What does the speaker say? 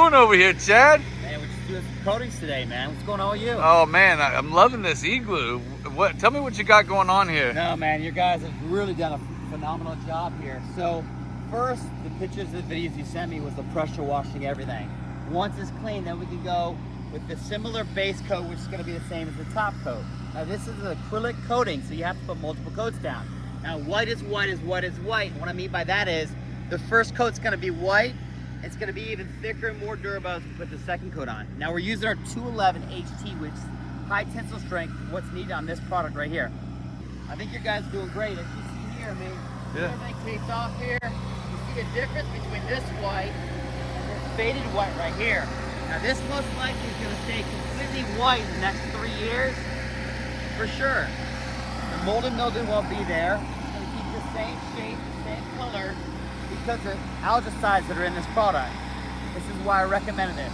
doing over here, Chad? Man, we're just doing some coatings today, man. What's going on with you? Oh man, I'm loving this Igloo. Tell me what you got going on here. No, man, you guys have really done a phenomenal job here. So, first, the pictures and videos you sent me was the pressure washing everything. Once it's clean, then we can go with the similar base coat, which is going to be the same as the top coat. Now, this is an acrylic coating, so you have to put multiple coats down. Now, white is white is white is white. And what I mean by that is the first coat's going to be white. It's going to be even thicker and more durable as we put the second coat on. Now, we're using our 211 HT, which is high tensile strength, what's needed on this product right here. I think you guys are doing great. As you see here, I mean, everything taped off here. You see the difference between this white and this faded white right here. Now, this most likely is going to stay completely white in the next 3 years, for sure. The mold and mildew won't be there. It's going to keep the same shape, the same color, because of algicides that are in this product. This is why I recommended this.